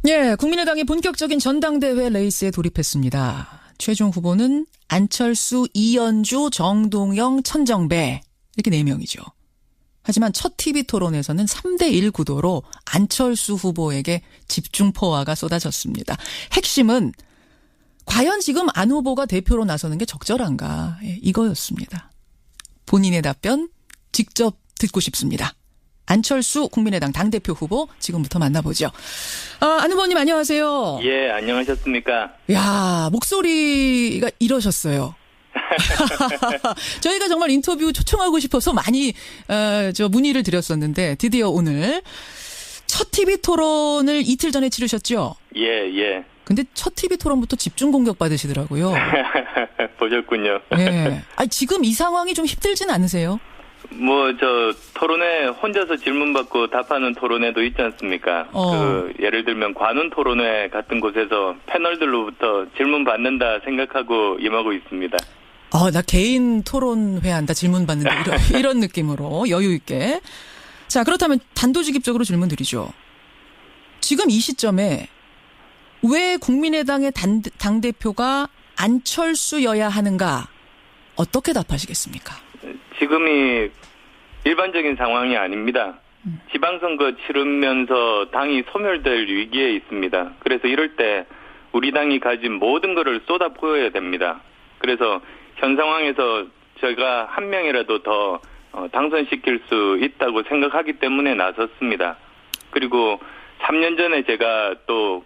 예, 국민의당이 본격적인 전당대회 레이스에 돌입했습니다. 최종 후보는 안철수, 이현주, 정동영, 천정배 이렇게 4명이죠. 하지만 첫 TV 토론에서는 3대1 구도로 안철수 후보에게 집중 포화가 쏟아졌습니다. 핵심은 과연 지금 안 후보가 대표로 나서는 게 적절한가, 이거였습니다. 본인의 답변 직접 듣고 싶습니다. 안철수 국민의당 당대표 후보 지금부터 만나보죠. 안 후보님 안녕하세요. 예, 안녕하셨습니까? 야, 목소리가 이러셨어요. 저희가 정말 인터뷰 초청하고 싶어서 많이 문의를 드렸었는데 드디어 오늘 첫 TV 토론을 이틀 전에 치르셨죠? 예. 근데 첫 TV 토론부터 집중 공격 받으시더라고요. 보셨군요. 예. 아니, 지금 이 상황이 좀 힘들진 않으세요? 토론회 혼자서 질문 받고 답하는 토론회도 있지 않습니까? 예를 들면 관훈 토론회 같은 곳에서 패널들로부터 질문 받는다 생각하고 임하고 있습니다. 나 개인 토론회 한다, 질문 받는다, 이런 느낌으로 여유 있게. 자, 그렇다면 단도직입적으로 질문 드리죠. 지금 이 시점에 왜 국민의당의 당대표가 안철수여야 하는가? 어떻게 답하시겠습니까? 지금이 일반적인 상황이 아닙니다. 지방선거 치르면서 당이 소멸될 위기에 있습니다. 그래서 이럴 때 우리 당이 가진 모든 것을 쏟아부어야 됩니다. 그래서 현 상황에서 제가 한 명이라도 더 당선시킬 수 있다고 생각하기 때문에 나섰습니다. 그리고 3년 전에 제가 또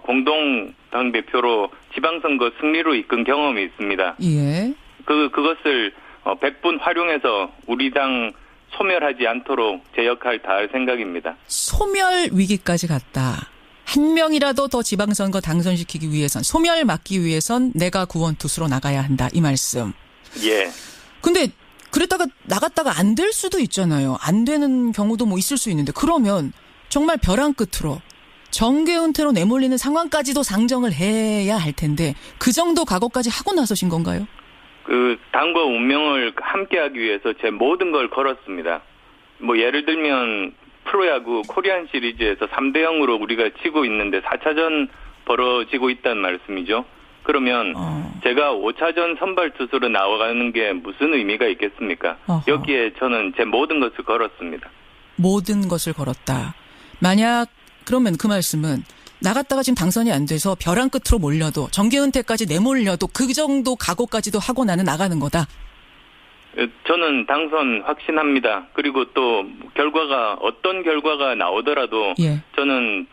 공동 당대표로 지방선거 승리로 이끈 경험이 있습니다. 예. 그것을 100분 활용해서 우리 당 소멸하지 않도록 제 역할 다할 생각입니다. 소멸 위기까지 갔다. 한 명이라도 더 지방선거 당선시키기 위해선, 소멸 막기 위해선 내가 구원투수로 나가야 한다, 이 말씀. 예. 근데 그랬다가 나갔다가 안 될 수도 있잖아요. 안 되는 경우도 있을 수 있는데, 그러면 정말 벼랑 끝으로 정계 은퇴로 내몰리는 상황까지도 상정을 해야 할 텐데 그 정도 각오까지 하고 나서신 건가요? 당과 운명을 함께하기 위해서 제 모든 걸 걸었습니다. 예를 들면 프로야구 코리안 시리즈에서 3대0으로 우리가 지고 있는데 4차전 벌어지고 있다는 말씀이죠. 그러면 제가 5차전 선발 투수로 나와가는 게 무슨 의미가 있겠습니까? 여기에 저는 제 모든 것을 걸었습니다. 모든 것을 걸었다. 그러면 그 말씀은 나갔다가 지금 당선이 안 돼서 벼랑 끝으로 몰려도 정계 은퇴까지 내몰려도 그 정도 각오까지도 하고 나는 나가는 거다. 저는 당선 확신합니다. 그리고 또 어떤 결과가 나오더라도 예. 저는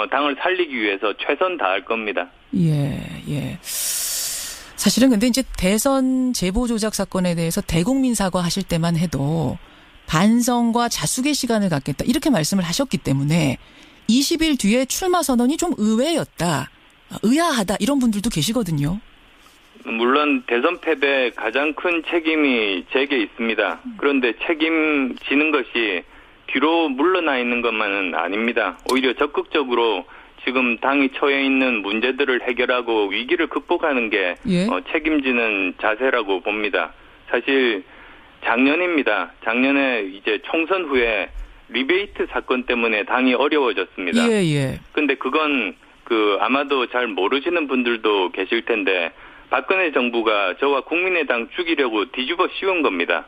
당을 살리기 위해서 최선 다할 겁니다. 예. 사실은 근데 이제 대선 제보 조작 사건에 대해서 대국민 사과하실 때만 해도 반성과 자숙의 시간을 갖겠다, 이렇게 말씀을 하셨기 때문에 20일 뒤에 출마 선언이 좀 의외였다, 의아하다, 이런 분들도 계시거든요. 물론 대선 패배에 가장 큰 책임이 제게 있습니다. 그런데 책임지는 것이 뒤로 물러나 있는 것만은 아닙니다. 오히려 적극적으로 지금 당이 처해 있는 문제들을 해결하고 위기를 극복하는 게 책임지는 자세라고 봅니다. 사실 작년입니다. 작년에 이제 총선 후에 리베이트 사건 때문에 당이 어려워졌습니다. 예. 근데 그건 아마도 잘 모르시는 분들도 계실 텐데 박근혜 정부가 저와 국민의당 죽이려고 뒤집어 씌운 겁니다.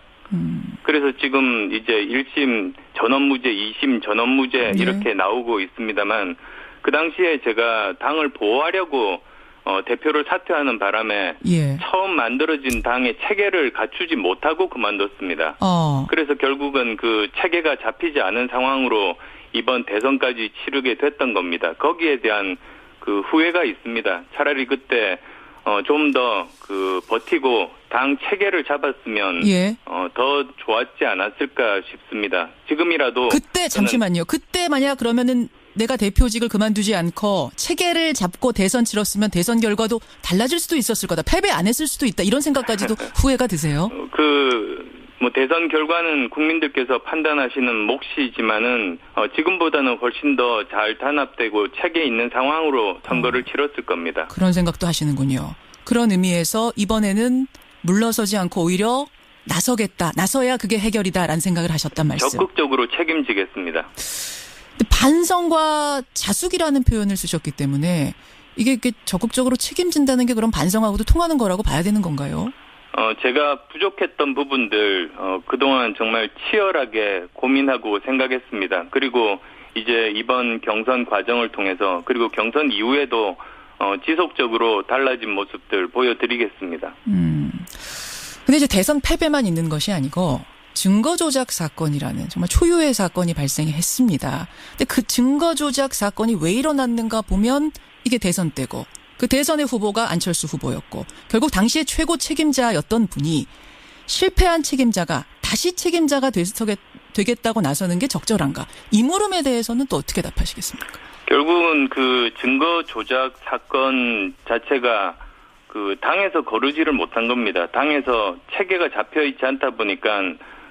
그래서 지금 이제 1심 전원무죄, 2심 전원무죄 이렇게 나오고 있습니다만 그 당시에 제가 당을 보호하려고 대표를 사퇴하는 바람에 처음 만들어진 당의 체계를 갖추지 못하고 그만뒀습니다. 그래서 결국은 그 체계가 잡히지 않은 상황으로 이번 대선까지 치르게 됐던 겁니다. 거기에 대한 그 후회가 있습니다. 차라리 그때 좀 더 버티고 당 체계를 잡았으면 더 좋았지 않았을까 싶습니다. 지금이라도 그때 잠시만요. 그때 만약 그러면은 내가 대표직을 그만두지 않고 체계를 잡고 대선 치렀으면 대선 결과도 달라질 수도 있었을 거다. 패배 안 했을 수도 있다. 이런 생각까지도 후회가 드세요? 대선 결과는 국민들께서 판단하시는 몫이지만은 지금보다는 훨씬 더 잘 단합되고 체계 있는 상황으로 선거를 치렀을 겁니다. 그런 생각도 하시는군요. 그런 의미에서 이번에는 물러서지 않고 오히려 나서야 그게 해결이다라는 생각을 하셨단 말씀. 적극적으로 책임지겠습니다. 근데 반성과 자숙이라는 표현을 쓰셨기 때문에 이게 적극적으로 책임진다는 게 그럼 반성하고도 통하는 거라고 봐야 되는 건가요? 제가 부족했던 부분들 그동안 정말 치열하게 고민하고 생각했습니다. 그리고 이제 이번 경선 과정을 통해서 그리고 경선 이후에도 지속적으로 달라진 모습들 보여드리겠습니다. 근데 이제 대선 패배만 있는 것이 아니고 증거 조작 사건이라는 정말 초유의 사건이 발생했습니다. 근데 그 증거 조작 사건이 왜 일어났는가 보면 이게 대선 때고 그 대선의 후보가 안철수 후보였고 결국 당시의 최고 책임자였던 분이 실패한 책임자가 다시 책임자가 되겠다고 나서는 게 적절한가? 이 물음에 대해서는 또 어떻게 답하시겠습니까? 결국은 그 증거 조작 사건 자체가 그 당에서 거르지를 못한 겁니다. 당에서 체계가 잡혀 있지 않다 보니까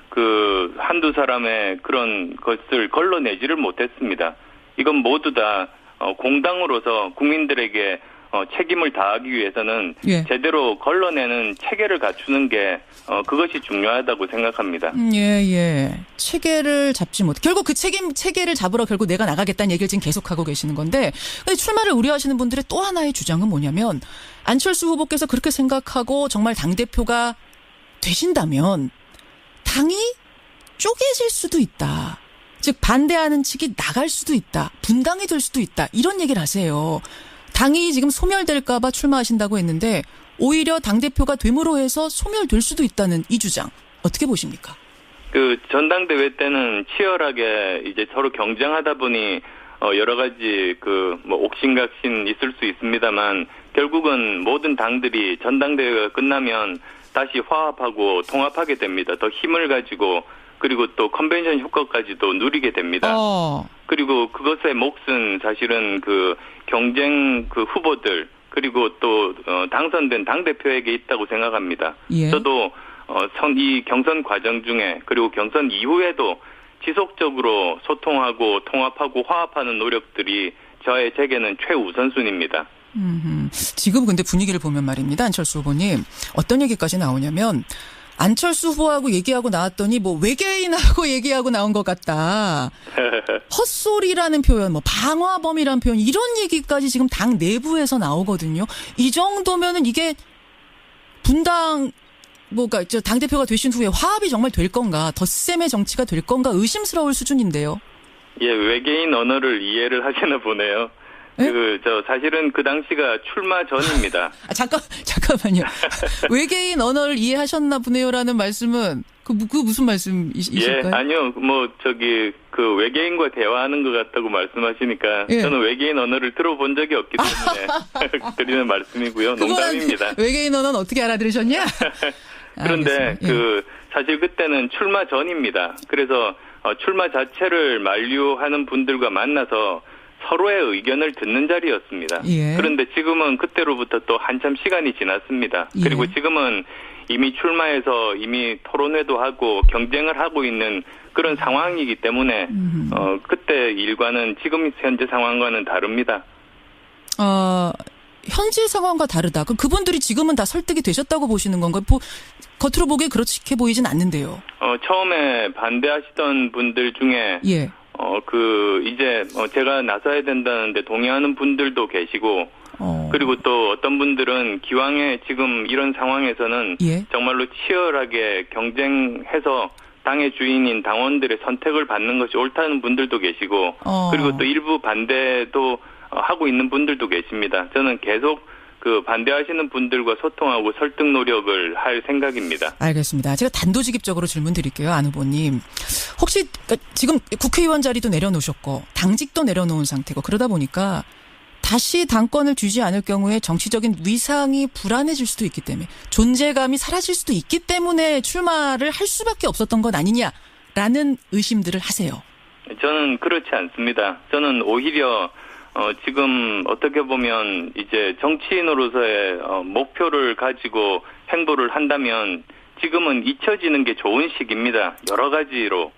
그 한두 사람의 그런 것을 걸러내지를 못했습니다. 이건 모두 다 공당으로서 국민들에게 책임을 다하기 위해서는 제대로 걸러내는 체계를 갖추는 게 그것이 중요하다고 생각합니다. 예. 체계를 잡지 못. 결국 그 체계를 잡으러 결국 내가 나가겠다는 얘기를 지금 계속하고 계시는 건데 근데 출마를 우려하시는 분들의 또 하나의 주장은 뭐냐면 안철수 후보께서 그렇게 생각하고 정말 당대표가 되신다면 당이 쪼개질 수도 있다. 즉 반대하는 측이 나갈 수도 있다. 분당이 될 수도 있다. 이런 얘기를 하세요. 당이 지금 소멸될까 봐 출마하신다고 했는데 오히려 당대표가 됨으로 해서 소멸될 수도 있다는 이 주장. 어떻게 보십니까? 그 전당대회 때는 치열하게 이제 서로 경쟁하다 보니 여러 가지 뭐 옥신각신 있을 수 있습니다만 결국은 모든 당들이 전당대회가 끝나면 다시 화합하고 통합하게 됩니다. 더 힘을 가지고 그리고 또 컨벤션 효과까지도 누리게 됩니다. 그리고 그것의 몫은 사실은 그 경쟁 그 후보들 그리고 또 당선된 당대표에게 있다고 생각합니다. 예. 저도 이 경선 과정 중에 그리고 경선 이후에도 지속적으로 소통하고 통합하고 화합하는 노력들이 제게는 최우선순위입니다. 지금 근데 분위기를 보면 말입니다. 안철수 후보님. 어떤 얘기까지 나오냐면 안철수 후보하고 얘기하고 나왔더니 뭐 외계인하고 얘기하고 나온 것 같다. 헛소리라는 표현, 뭐 방화범이라는 표현 이런 얘기까지 지금 당 내부에서 나오거든요. 이 정도면은 이게 분당 뭐가 당대표가 되신 후에 화합이 정말 될 건가, 덧셈의 정치가 될 건가 의심스러울 수준인데요. 예, 외계인 언어를 이해를 하시나 보네요. 사실은 그 당시가 출마 전입니다. 잠깐만요. 외계인 언어를 이해하셨나 보네요라는 말씀은 그 무슨 말씀이실까요? 예, 아니요. 그 외계인과 대화하는 것 같다고 말씀하시니까 저는 외계인 언어를 들어본 적이 없기 때문에 드리는 말씀이고요. 농담입니다. 외계인 언어는 어떻게 알아들으셨냐? 그런데 사실 그때는 출마 전입니다. 그래서 출마 자체를 만류하는 분들과 만나서 서로의 의견을 듣는 자리였습니다. 예. 그런데 지금은 그때로부터 또 한참 시간이 지났습니다. 예. 그리고 지금은 이미 출마해서 이미 토론회도 하고 경쟁을 하고 있는 그런 상황이기 때문에 그때 일과는 지금 현재 상황과는 다릅니다. 현재 상황과 다르다. 그럼 그분들이 지금은 다 설득이 되셨다고 보시는 건가요? 겉으로 보기에 그렇게 보이진 않는데요. 처음에 반대하시던 분들 중에 이제 제가 나서야 된다는데 동의하는 분들도 계시고 그리고 또 어떤 분들은 기왕에 지금 이런 상황에서는 정말로 치열하게 경쟁해서 당의 주인인 당원들의 선택을 받는 것이 옳다는 분들도 계시고 그리고 또 일부 반대도 하고 있는 분들도 계십니다. 저는 계속 그 반대하시는 분들과 소통하고 설득 노력을 할 생각입니다. 알겠습니다. 제가 단도직입적으로 질문 드릴게요. 안 후보님. 혹시 지금 국회의원 자리도 내려놓으셨고 당직도 내려놓은 상태고 그러다 보니까 다시 당권을 쥐지 않을 경우에 정치적인 위상이 불안해질 수도 있기 때문에 존재감이 사라질 수도 있기 때문에 출마를 할 수밖에 없었던 것 아니냐라는 의심들을 하세요. 저는 그렇지 않습니다. 저는 오히려 지금 어떻게 보면 이제 정치인으로서의 목표를 가지고 행보를 한다면 지금은 잊혀지는 게 좋은 시기입니다. 여러 가지로.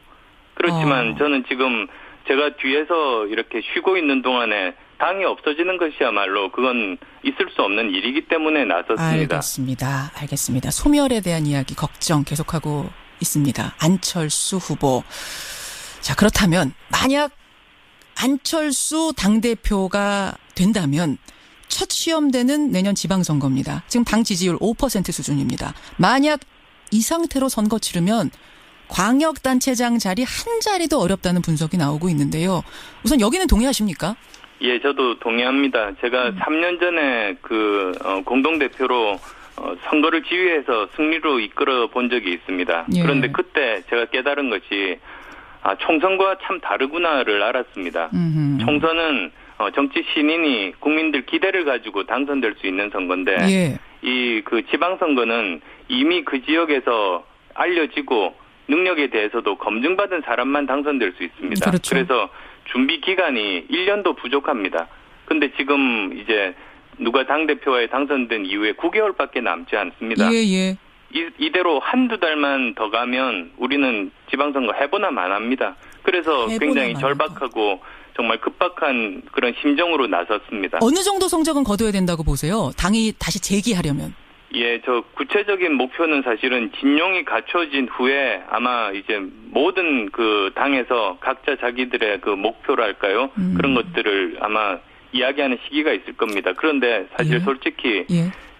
그렇지만 저는 지금 제가 뒤에서 이렇게 쉬고 있는 동안에 당이 없어지는 것이야말로 그건 있을 수 없는 일이기 때문에 나섰습니다. 알겠습니다. 소멸에 대한 이야기 걱정 계속하고 있습니다. 안철수 후보. 자, 그렇다면 만약 안철수 당대표가 된다면 첫 시험대는 내년 지방선거입니다. 지금 당 지지율 5% 수준입니다. 만약 이 상태로 선거 치르면 광역단체장 자리 한 자리도 어렵다는 분석이 나오고 있는데요. 우선 여기는 동의하십니까? 예, 저도 동의합니다. 제가 3년 전에 공동대표로 선거를 지휘해서 승리로 이끌어 본 적이 있습니다. 예. 그런데 그때 제가 깨달은 것이 총선과 참 다르구나를 알았습니다. 총선은 정치 신인이 국민들 기대를 가지고 당선될 수 있는 선거인데 예. 이 지방선거는 이미 그 지역에서 알려지고 능력에 대해서도 검증받은 사람만 당선될 수 있습니다. 그렇죠. 그래서 준비 기간이 1년도 부족합니다. 근데 지금 이제 누가 당대표에 당선된 이후에 9개월밖에 남지 않습니다. 예. 이대로 한두 달만 더 가면 우리는 지방선거 해보나 마나합니다. 그래서 굉장히 절박하고 정말 급박한 그런 심정으로 나섰습니다. 어느 정도 성적은 거둬야 된다고 보세요? 당이 다시 재기하려면. 예, 저 구체적인 목표는 사실은 진용이 갖춰진 후에 아마 이제 모든 그 당에서 각자 자기들의 그 목표랄까요? 그런 것들을 아마 이야기하는 시기가 있을 겁니다. 그런데 사실 솔직히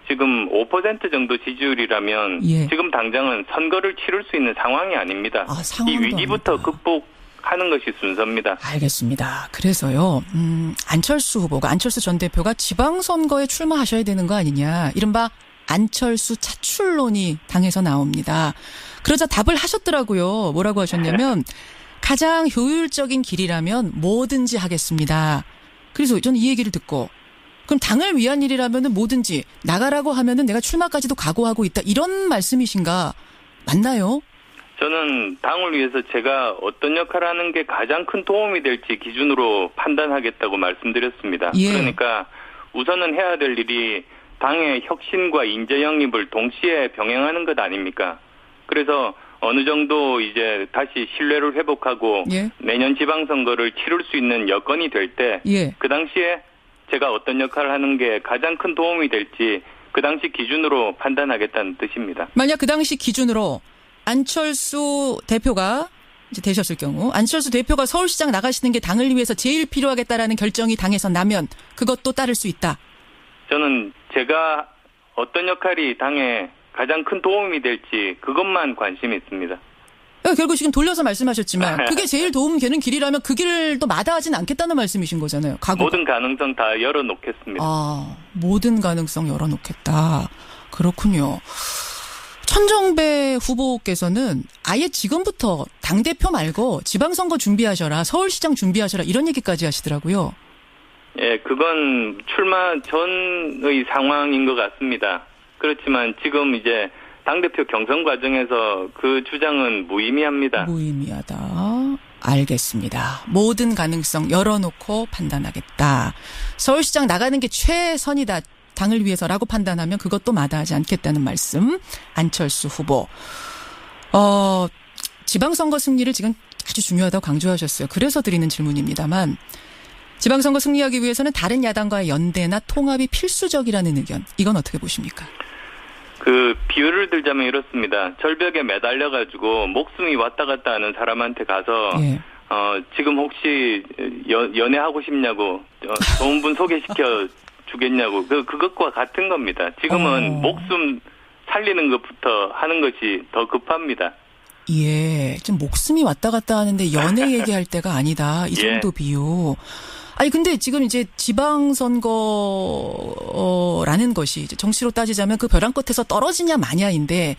지금 5% 정도 지지율이라면 지금 당장은 선거를 치를 수 있는 상황이 아닙니다. 이 위기부터 극복하는 것이 순서입니다. 알겠습니다. 그래서요. 안철수 전 대표가 지방선거에 출마하셔야 되는 거 아니냐. 이른바 안철수 차출론이 당에서 나옵니다. 그러자 답을 하셨더라고요. 뭐라고 하셨냐면 가장 효율적인 길이라면 뭐든지 하겠습니다. 그래서 저는 이 얘기를 듣고 그럼 당을 위한 일이라면 뭐든지 나가라고 하면은 내가 출마까지도 각오하고 있다. 이런 말씀이신가? 맞나요? 저는 당을 위해서 제가 어떤 역할을 하는 게 가장 큰 도움이 될지 기준으로 판단하겠다고 말씀드렸습니다. 예. 그러니까 우선은 해야 될 일이 당의 혁신과 인재 영입을 동시에 병행하는 것 아닙니까? 그래서 어느 정도 이제 다시 신뢰를 회복하고 내년 지방선거를 치를 수 있는 여건이 될 때 그 당시에 제가 어떤 역할을 하는 게 가장 큰 도움이 될지 그 당시 기준으로 판단하겠다는 뜻입니다. 만약 그 당시 기준으로 안철수 대표가 이제 되셨을 경우 안철수 대표가 서울시장 나가시는 게 당을 위해서 제일 필요하겠다라는 결정이 당에서 나면 그것도 따를 수 있다. 저는 제가 어떤 역할이 당에 가장 큰 도움이 될지 그것만 관심이 있습니다. 결국 지금 돌려서 말씀하셨지만 그게 제일 도움 되는 길이라면 그 길도 마다하진 않겠다는 말씀이신 거잖아요. 각오가. 모든 가능성 다 열어놓겠습니다. 모든 가능성 열어놓겠다. 그렇군요. 천정배 후보께서는 아예 지금부터 당대표 말고 지방선거 준비하셔라, 서울시장 준비하셔라 이런 얘기까지 하시더라고요. 예, 그건 출마 전의 상황인 것 같습니다. 그렇지만 지금 이제 당대표 경선 과정에서 그 주장은 무의미합니다. 무의미하다. 알겠습니다. 모든 가능성 열어놓고 판단하겠다. 서울시장 나가는 게 최선이다. 당을 위해서라고 판단하면 그것도 마다하지 않겠다는 말씀. 안철수 후보. 지방선거 승리를 지금 아주 중요하다고 강조하셨어요. 그래서 드리는 질문입니다만 지방선거 승리하기 위해서는 다른 야당과의 연대나 통합이 필수적이라는 의견. 이건 어떻게 보십니까? 그 비유를 들자면 이렇습니다. 절벽에 매달려가지고 목숨이 왔다 갔다 하는 사람한테 가서 지금 혹시 연애하고 싶냐고 좋은 분 소개시켜 주겠냐고 그것과 같은 겁니다. 지금은 목숨 살리는 것부터 하는 것이 더 급합니다. 예, 지금 목숨이 왔다 갔다 하는데 연애 얘기할 때가 아니다. 이 정도 비유. 아니 근데 지금 이제 지방선거라는 것이 이제 정치로 따지자면 그 벼랑 끝에서 떨어지냐 마냐인데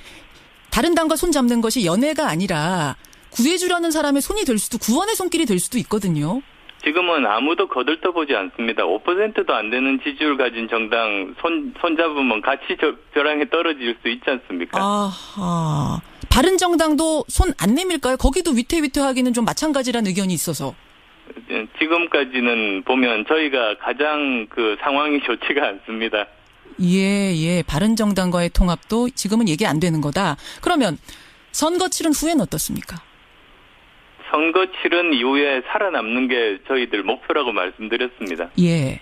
다른 당과 손 잡는 것이 연애가 아니라 구해주려는 사람의 손이 될 수도 구원의 손길이 될 수도 있거든요. 지금은 아무도 거들떠보지 않습니다. 5%도 안 되는 지지율 가진 정당 손 잡으면 같이 벼랑에 떨어질 수 있지 않습니까? 아하. 바른정당도 손 안 내밀까요? 거기도 위태위태하기는 좀 마찬가지라는 의견이 있어서. 지금까지는 보면 저희가 가장 그 상황이 좋지가 않습니다. 예. 바른정당과의 통합도 지금은 얘기 안 되는 거다. 그러면 선거 치른 후엔 어떻습니까? 선거 치른 이후에 살아남는 게 저희들 목표라고 말씀드렸습니다. 예.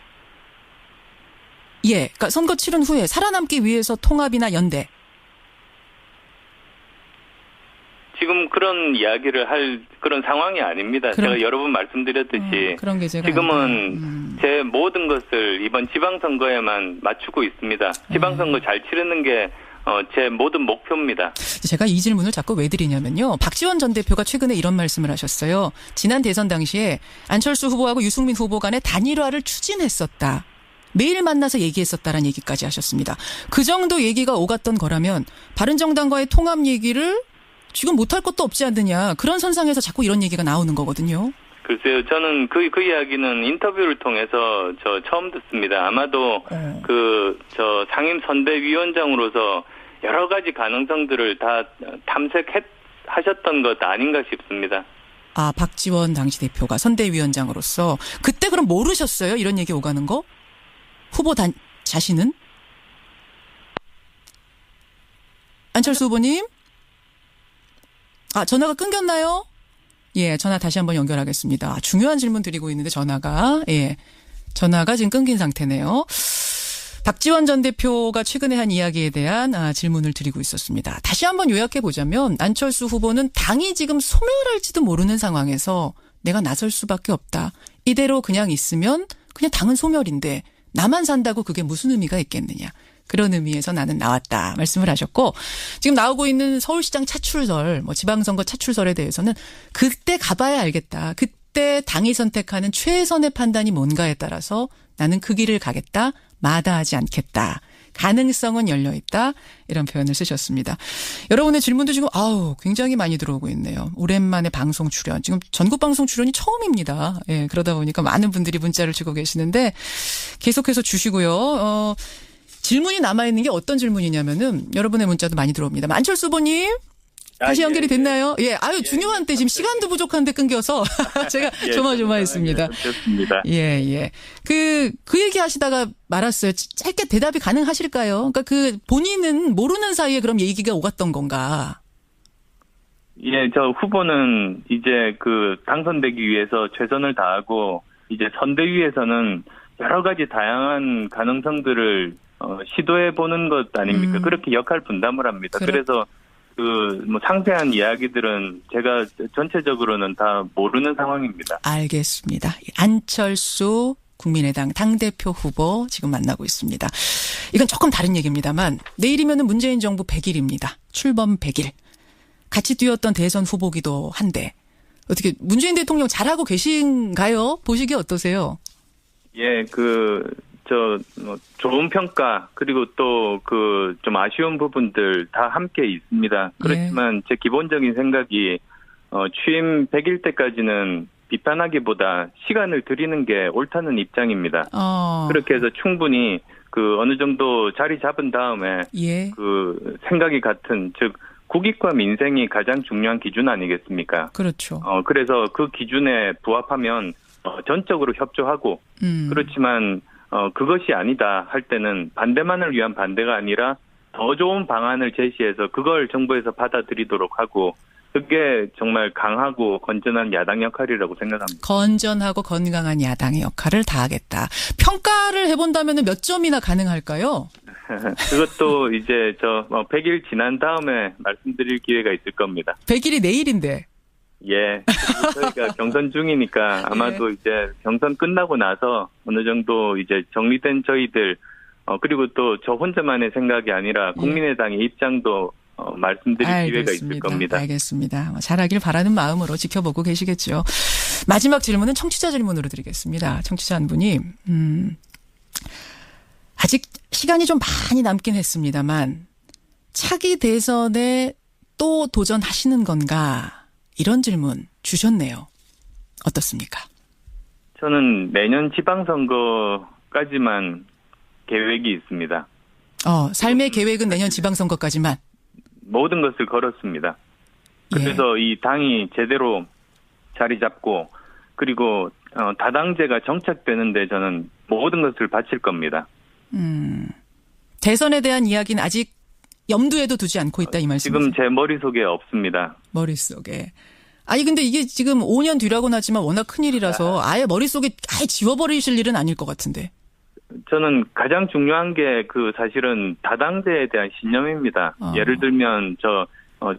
그러니까 선거 치른 후에 살아남기 위해서 통합이나 연대. 지금 그런 이야기를 할 그런 상황이 아닙니다. 제가 여러 번 말씀드렸듯이 그런 게 지금은 제 모든 것을 이번 지방선거에만 맞추고 있습니다. 지방선거 잘 치르는 게 제 모든 목표입니다. 제가 이 질문을 자꾸 왜 드리냐면요. 박지원 전 대표가 최근에 이런 말씀을 하셨어요. 지난 대선 당시에 안철수 후보하고 유승민 후보 간의 단일화를 추진했었다. 매일 만나서 얘기했었다라는 얘기까지 하셨습니다. 그 정도 얘기가 오갔던 거라면 바른정당과의 통합 얘기를 지금 못할 것도 없지 않느냐. 그런 선상에서 자꾸 이런 얘기가 나오는 거거든요. 글쎄요, 저는 그 이야기는 인터뷰를 통해서 처음 듣습니다. 아마도 저 상임 선대위원장으로서 여러 가지 가능성들을 다 탐색하셨던 것 아닌가 싶습니다. 아, 박지원 당시 대표가 선대위원장으로서 그때 그럼 모르셨어요? 이런 얘기 오가는 거? 후보 자신은? 안철수 후보님? 아, 전화가 끊겼나요? 예, 전화 다시 한번 연결하겠습니다. 중요한 질문 드리고 있는데 전화가 지금 끊긴 상태네요. 박지원 전 대표가 최근에 한 이야기에 대한 질문을 드리고 있었습니다. 다시 한번 요약해 보자면 안철수 후보는 당이 지금 소멸할지도 모르는 상황에서 내가 나설 수밖에 없다. 이대로 그냥 있으면 그냥 당은 소멸인데 나만 산다고 그게 무슨 의미가 있겠느냐. 그런 의미에서 나는 나왔다 말씀을 하셨고 지금 나오고 있는 서울시장 차출설, 지방선거 차출설에 대해서는 그때 가봐야 알겠다. 그때 당이 선택하는 최선의 판단이 뭔가에 따라서 나는 그 길을 가겠다. 마다하지 않겠다. 가능성은 열려있다. 이런 표현을 쓰셨습니다. 여러분의 질문도 지금 굉장히 많이 들어오고 있네요. 오랜만에 방송 출연. 지금 전국 방송 출연이 처음입니다. 예, 그러다 보니까 많은 분들이 문자를 주고 계시는데 계속해서 주시고요. 질문이 남아있는 게 어떤 질문이냐면은 여러분의 문자도 많이 들어옵니다. 안철수 후보님. 다시 연결이 됐나요? 예, 중요한 때 지금 시간도 부족한데 끊겨서 제가 조마조마했습니다. 좋습니다. 예. 그 얘기 하시다가 말았어요. 짧게 대답이 가능하실까요? 그러니까 본인은 모르는 사이에 그럼 얘기가 오갔던 건가? 예, 저 후보는 이제 당선되기 위해서 최선을 다하고 이제 선대위에서는 여러 가지 다양한 가능성들을 시도해 보는 것 아닙니까? 그렇게 역할 분담을 합니다. 그래서 상세한 이야기들은 제가 전체적으로는 다 모르는 상황입니다. 알겠습니다. 안철수 국민의당 당대표 후보 지금 만나고 있습니다. 이건 조금 다른 얘기입니다만 내일이면은 문재인 정부 100일입니다. 출범 100일. 같이 뛰었던 대선 후보기도 한데 어떻게 문재인 대통령 잘하고 계신가요? 보시기 어떠세요? 예, 좋은 평가, 그리고 또 좀 아쉬운 부분들 다 함께 있습니다. 그렇지만 제 기본적인 생각이, 취임 100일 때까지는 비판하기보다 시간을 드리는 게 옳다는 입장입니다. 그렇게 해서 충분히 어느 정도 자리 잡은 다음에, 생각이 같은, 즉, 국익과 민생이 가장 중요한 기준 아니겠습니까? 그렇죠. 그래서 그 기준에 부합하면, 전적으로 협조하고, 그렇지만, 그것이 아니다 할 때는 반대만을 위한 반대가 아니라 더 좋은 방안을 제시해서 그걸 정부에서 받아들이도록 하고 그게 정말 강하고 건전한 야당 역할이라고 생각합니다. 건전하고 건강한 야당의 역할을 다하겠다. 평가를 해본다면 몇 점이나 가능할까요? 그것도 이제 100일 지난 다음에 말씀드릴 기회가 있을 겁니다. 100일이 내일인데. 예. 저희가 경선 중이니까 아마도 이제 경선 끝나고 나서 어느 정도 이제 정리된 저희들, 그리고 또 저 혼자만의 생각이 아니라 국민의당의 입장도 말씀드릴 기회가 있을 겁니다. 알겠습니다. 잘하길 바라는 마음으로 지켜보고 계시겠죠. 마지막 질문은 청취자 질문으로 드리겠습니다. 청취자 한 분이, 아직 시간이 좀 많이 남긴 했습니다만, 차기 대선에 또 도전하시는 건가? 이런 질문 주셨네요. 어떻습니까? 저는 내년 지방선거까지만 계획이 있습니다. 삶의 계획은 내년 지방선거까지만? 모든 것을 걸었습니다. 그래서 이 당이 제대로 자리 잡고 그리고 다당제가 정착되는데 저는 모든 것을 바칠 겁니다. 대선에 대한 이야기는 아직 염두에도 두지 않고 있다 이 말씀이세요? 지금 제 머릿속에 없습니다. 머릿속에. 근데 이게 지금 5년 뒤라고는 하지만 워낙 큰일이라서 아예 머릿속에 아예 지워버리실 일은 아닐 것 같은데. 저는 가장 중요한 게 사실은 다당제에 대한 신념입니다. 예를 들면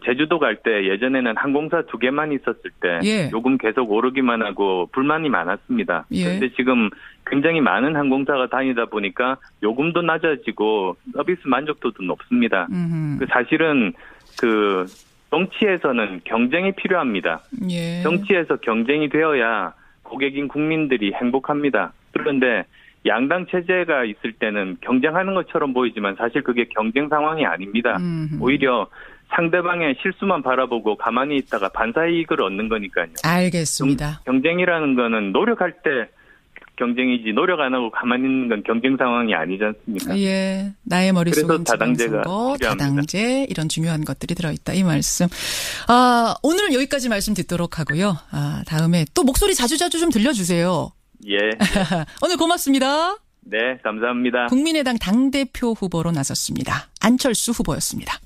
제주도 갈 때 예전에는 항공사 2개만 있었을 때 예. 요금 계속 오르기만 하고 불만이 많았습니다. 예. 그런데 지금 굉장히 많은 항공사가 다니다 보니까 요금도 낮아지고 서비스 만족도도 높습니다. 사실은 정치에서는 경쟁이 필요합니다. 예. 정치에서 경쟁이 되어야 고객인 국민들이 행복합니다. 그런데 양당 체제가 있을 때는 경쟁하는 것처럼 보이지만 사실 그게 경쟁 상황이 아닙니다. 오히려 상대방의 실수만 바라보고 가만히 있다가 반사이익을 얻는 거니까요. 알겠습니다. 경쟁이라는 거는 노력할 때 경쟁이지 노력 안 하고 가만히 있는 건 경쟁 상황이 아니지 않습니까? 예, 나의 머릿속에 다당제가 지방선거, 필요합니다. 다당제 이런 중요한 것들이 들어있다 이 말씀. 오늘 여기까지 말씀 듣도록 하고요. 다음에 또 목소리 자주자주 좀 들려주세요. 예. 오늘 고맙습니다. 네, 감사합니다. 국민의당 당대표 후보로 나섰습니다. 안철수 후보였습니다.